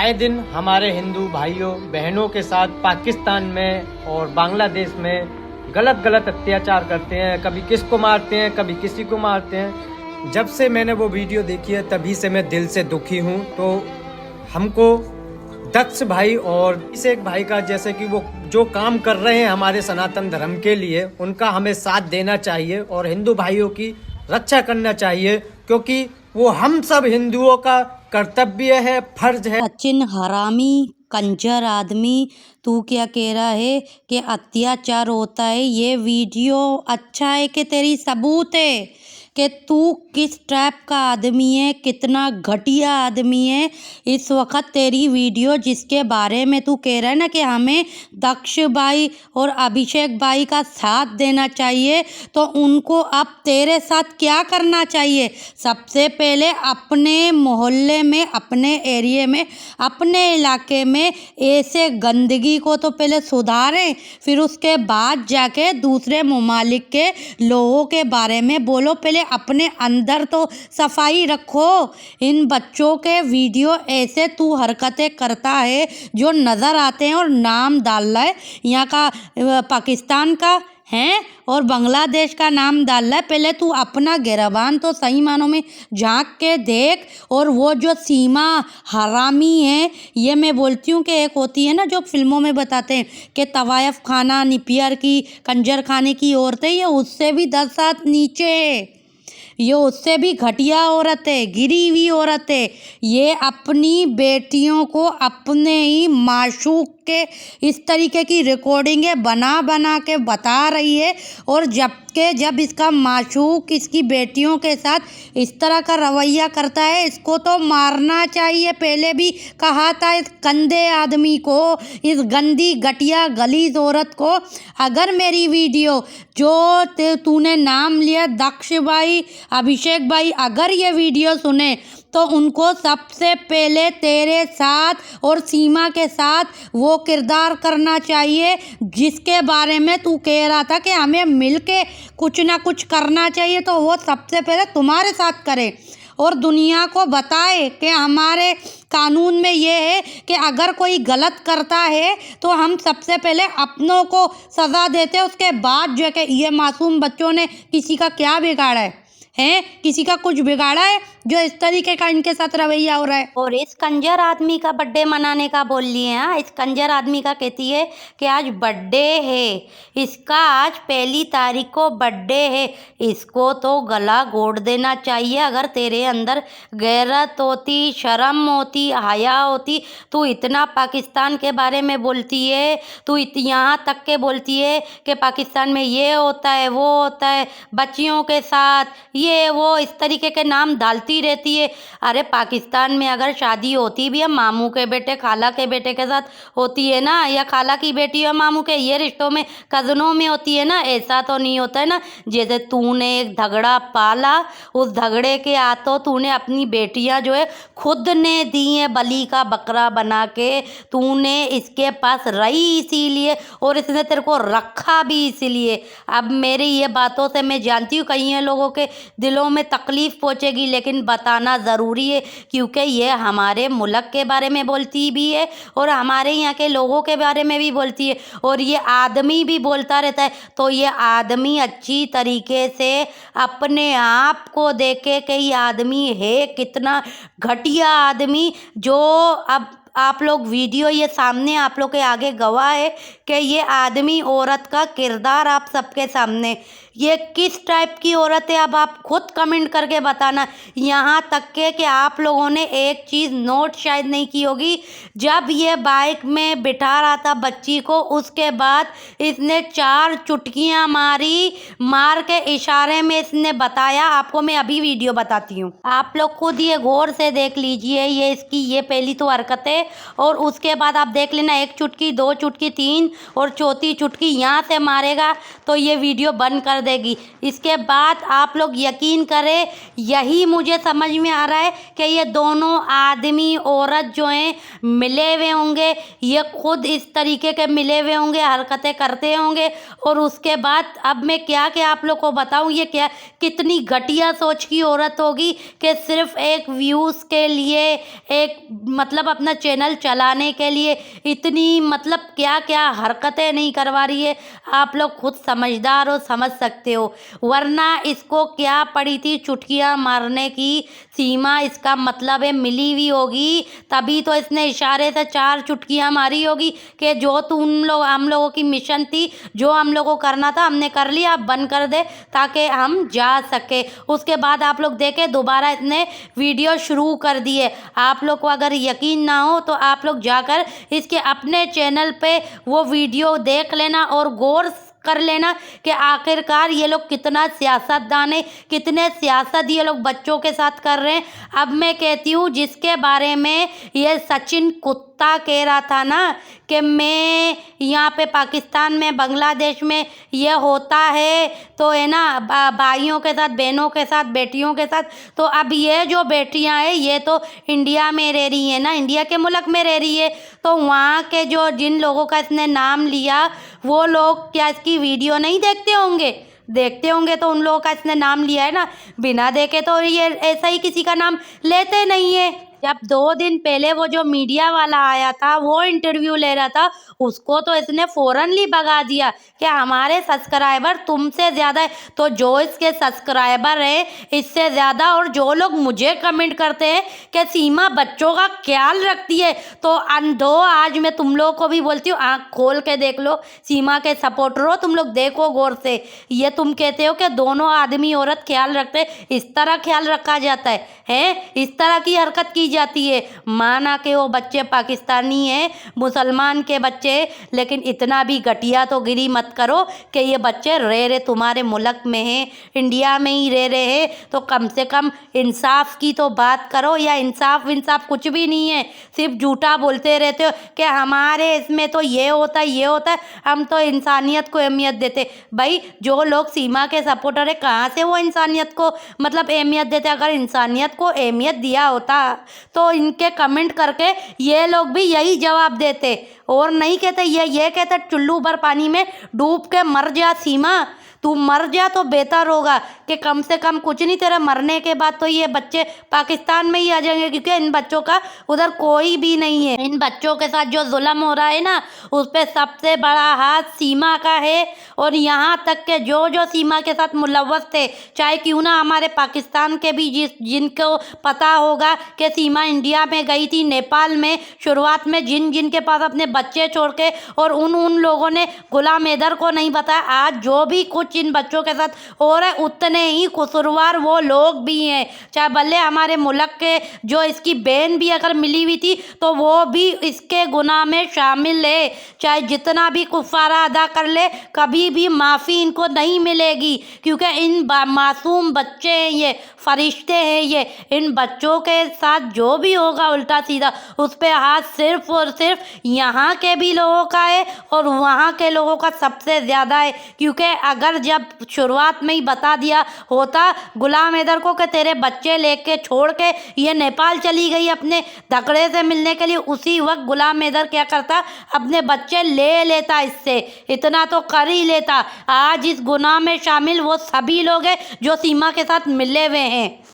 आए दिन हमारे हिंदू भाइयों बहनों के साथ पाकिस्तान में और बांग्लादेश में गलत अत्याचार करते हैं। कभी किसको मारते हैं, कभी किसी को मारते हैं। जब से मैंने वो वीडियो देखी है तभी से मैं दिल से दुखी हूँ। तो हमको दक्ष भाई और इस एक भाई का, जैसे कि वो जो काम कर रहे हैं हमारे सनातन धर्म के लिए, उनका हमें साथ देना चाहिए और हिंदू भाइयों की रक्षा करना चाहिए, क्योंकि वो हम सब हिंदुओं का कर्तव्य है, फर्ज है। सचिन हरामी कंजर आदमी, तू क्या कह रहा है कि अत्याचार होता है? ये वीडियो अच्छा है कि तेरी सबूत है कि तू किस टाइप का आदमी है, कितना घटिया आदमी है। इस वक्त तेरी वीडियो जिसके बारे में तू कह रहा है ना कि हमें दक्ष भाई और अभिषेक भाई का साथ देना चाहिए, तो उनको अब तेरे साथ क्या करना चाहिए? सबसे पहले अपने मोहल्ले में, अपने एरिया में, अपने इलाके में ऐसे गंदगी को तो पहले सुधारें, फिर उसके बाद जाके दूसरे ममालिक के लोगों के बारे में बोलो। पहले अपने अंदर तो सफाई रखो। इन बच्चों के वीडियो ऐसे तू हरकतें करता है जो नज़र आते हैं और नाम डाल रहा है यहाँ का, पाकिस्तान का हैं और बांग्लादेश का नाम डाल रहा है। पहले तू अपना गिरबान तो सही मानों में झांक के देख। और वो जो सीमा हरामी है, ये मैं बोलती हूँ कि एक होती है ना जो फिल्मों में बताते हैं कि तवायफ खाना निपियर की, कंजर खाने की औरतें, ये उससे भी 10 हाथ नीचे है। ये उससे भी घटिया औरत है, गिरी हुई औरत है। ये अपनी बेटियों को अपने ही माशूक के इस तरीके की रिकॉर्डिंगें बना बना के बता रही है, और जब इसका माशूक इसकी बेटियों के साथ इस तरह का रवैया करता है, इसको तो मारना चाहिए। पहले भी कहा था इस गंदे आदमी को, इस गंदी घटिया गलीज औरत को। अगर मेरी वीडियो जो तूने नाम लिया दक्ष भाई, अभिषेक भाई, अगर ये वीडियो सुने तो उनको सबसे पहले तेरे साथ और सीमा के साथ वो किरदार करना चाहिए जिसके बारे में तू कह रहा था कि हमें मिलके कुछ ना कुछ करना चाहिए। तो वो सबसे पहले तुम्हारे साथ करे और दुनिया को बताए कि हमारे कानून में ये है कि अगर कोई गलत करता है तो हम सबसे पहले अपनों को सज़ा देते हैं, उसके बाद जो है कि ये मासूम बच्चों ने किसी का क्या बिगाड़ा है, किसी का कुछ बिगाड़ा है जो इस तरीके का इनके साथ रवैया हो रहा है। और इस कंजर आदमी का बर्थडे मनाने का बोल लिए हैं। हाँ, इस कंजर आदमी का कहती है कि आज बर्थडे है इसका, आज 1 तारीख को बर्थडे है। इसको तो गला घोट देना चाहिए। अगर तेरे अंदर गैरत होती, शर्म होती, हया होती, तू इतना पाकिस्तान के बारे में बोलती है। तू यहाँ तक के बोलती है कि पाकिस्तान में ये होता है, वो होता है, बच्चियों के साथ ये वो इस तरीके के नाम डालती रहती है। अरे पाकिस्तान में अगर शादी होती भी है मामू के बेटे खाला के बेटे के साथ होती है ना, या खाला की बेटी और मामू के, ये रिश्तों में कज़नों में होती है ना। ऐसा तो नहीं होता है ना जैसे तूने एक झगड़ा पाला, उस झगड़े के हाथों तूने अपनी बेटियां जो है खुद ने दी हैं बलि का बकरा बना के। तूने इसके पास रही इसीलिए और इसने तेरे को रखा भी इसीलिए। अब मेरी ये बातों से मैं जानती हूँ कई लोगों के दिलों में तकलीफ़ पहुँचेगी, लेकिन बताना ज़रूरी है क्योंकि ये हमारे मुल्क के बारे में बोलती भी है और हमारे यहाँ के लोगों के बारे में भी बोलती है, और ये आदमी भी बोलता रहता है। तो ये आदमी अच्छी तरीके से अपने आप को देखे कि ये आदमी है कितना घटिया आदमी। जो अब आप लोग वीडियो ये सामने आप लोग के आगे गवाह है कि ये आदमी औरत का किरदार आप सबके सामने, ये किस टाइप की औरत है अब आप खुद कमेंट करके बताना। यहाँ तक के कि आप लोगों ने एक चीज़ नोट शायद नहीं की होगी, जब ये बाइक में बिठा रहा था बच्ची को, उसके बाद इसने 4 चुटकियाँ मारी, मार के इशारे में इसने बताया। आपको मैं अभी वीडियो बताती हूँ, आप लोग खुद ये गौर से देख लीजिए। ये इसकी ये पहली तो हरकत है, और उसके बाद आप देख लेना 1 चुटकी, 2 चुटकी, 3 और चौथी चुटकी यहाँ से मारेगा तो ये वीडियो बंद कर देगी। इसके बाद आप लोग यकीन करें, यही मुझे समझ में आ रहा है कि ये दोनों आदमी औरत जो हैं मिले हुए होंगे, ये खुद इस तरीके के मिले हुए होंगे, हरकतें करते होंगे। और उसके बाद अब मैं क्या क्या आप लोग को बताऊं, ये क्या कितनी घटिया सोच की औरत होगी कि सिर्फ एक व्यूज़ के लिए, एक मतलब अपना चैनल चलाने के लिए इतनी मतलब क्या क्या हरकतें नहीं करवा रही है। आप लोग खुद समझदार हो, समझ सकते हो। वरना इसको क्या पड़ी थी चुटकियाँ मारने की सीमा, इसका मतलब है मिली हुई होगी, तभी तो इसने इशारे से 4 चुटकियाँ मारी होगी कि जो हम लोगों की मिशन थी, जो हम लोगों को करना था हमने कर लिया, अब बंद कर दे ताकि हम जा सके। उसके बाद आप लोग देखें दोबारा इसने वीडियो शुरू कर दिए। आप लोग को अगर यकीन ना हो तो आप लोग जाकर इसके अपने चैनल पे वो वीडियो देख लेना और गौर कर लेना कि आखिरकार ये लोग कितना सियासतदान है, कितने सियासत ये लोग बच्चों के साथ कर रहे हैं। अब मैं कहती हूँ जिसके बारे में ये सचिन कुत्ता कह रहा था ना कि मैं यहाँ पे पाकिस्तान में, बांग्लादेश में ये होता है तो है ना भाइयों के साथ, बहनों के साथ, बेटियों के साथ, तो अब ये जो बेटियाँ हैं ये तो इंडिया में रह रही है ना, इंडिया के मुल्क में रह रही है, तो वहाँ के जो जिन लोगों का इसने नाम लिया वो लोग क्या इसकी वीडियो नहीं देखते होंगे? देखते होंगे तो उन लोगों का इसने नाम लिया है ना, बिना देखे तो ये ऐसा ही किसी का नाम लेते नहीं है। जब 2 दिन पहले वो जो मीडिया वाला आया था वो इंटरव्यू ले रहा था, उसको तो इसने फ़ौरनली भगा दिया कि हमारे सब्सक्राइबर तुमसे ज़्यादा है। तो जो इसके सब्सक्राइबर है इससे ज़्यादा, और जो लोग मुझे कमेंट करते हैं कि सीमा बच्चों का ख्याल रखती है, तो अंधो आज मैं तुम लोगों को भी बोलती हूँ, आँख खोल के देख लो, सीमा के सपोर्टर हो तुम लोग, देखो गौर से। ये तुम कहते हो कि दोनों आदमी औरत ख्याल रखते, इस तरह ख्याल रखा जाता है? इस तरह की हरकत की जाती है? माना कि वो बच्चे पाकिस्तानी हैं, मुसलमान के बच्चे, लेकिन इतना भी घटिया तो गिरी मत करो कि ये बच्चे रह रहे तुम्हारे मुल्क में हैं, इंडिया में ही रह रहे हैं, तो कम से कम इंसाफ की तो बात करो। या इंसाफ कुछ भी नहीं है, सिर्फ झूठा बोलते रहते हो कि हमारे इसमें तो ये होता है, ये होता है, हम तो इंसानियत को अहमियत देते। भाई जो लोग सीमा के सपोर्टर है कहाँ से वो इंसानियत को मतलब अहमियत देते? अगर इंसानियत को अहमियत दिया होता तो इनके कमेंट करके ये लोग भी यही जवाब देते, और नहीं कहते ये कहते चुल्लू भर पानी में डूब के मर जा सीमा, तू मर जा तो बेहतर होगा कि कम से कम कुछ नहीं, तेरे मरने के बाद तो ये बच्चे पाकिस्तान में ही आ जाएंगे, क्योंकि इन बच्चों का उधर कोई भी नहीं है। इन बच्चों के साथ जो जुल्म हो रहा है ना, उस पर सबसे बड़ा हाथ सीमा का है। और यहाँ तक के जो सीमा के साथ मुलव्वस थे, चाहे क्यों ना हमारे पाकिस्तान के भी, जिनको पता होगा कि सीमा इंडिया में गई थी, नेपाल में शुरुआत में जिन के पास अपने बच्चे छोड़ के, और उन लोगों ने गुलाम हैदर को नहीं बताया। आज जो भी कुछ इन बच्चों के साथ हो रहा है, उतने ही कसूरवार वो लोग भी हैं। चाहे भले हमारे मुल्क के जो इसकी बहन भी अगर मिली हुई थी तो वो भी इसके गुनाह में शामिल है। चाहे जितना भी कुफारा अदा कर ले, कभी भी माफ़ी इनको नहीं मिलेगी, क्योंकि इन मासूम बच्चे हैं, ये फरिश्ते हैं। ये इन बच्चों के साथ जो भी होगा उल्टा सीधा, उस पर हाथ सिर्फ और सिर्फ यहाँ के भी लोगों का है और वहाँ के लोगों का सबसे ज़्यादा है। क्योंकि अगर जब शुरुआत में ही बता दिया होता गुलाम हैदर को कि तेरे बच्चे लेके छोड़ के ये नेपाल चली गई अपने धकड़े से मिलने के लिए, उसी वक्त गुलाम हैदर क्या करता, अपने बच्चे ले लेता, इससे इतना तो कर ही लेता। आज इस गुनाह में शामिल वो सभी लोग हैं जो सीमा के साथ मिले हुए हैं।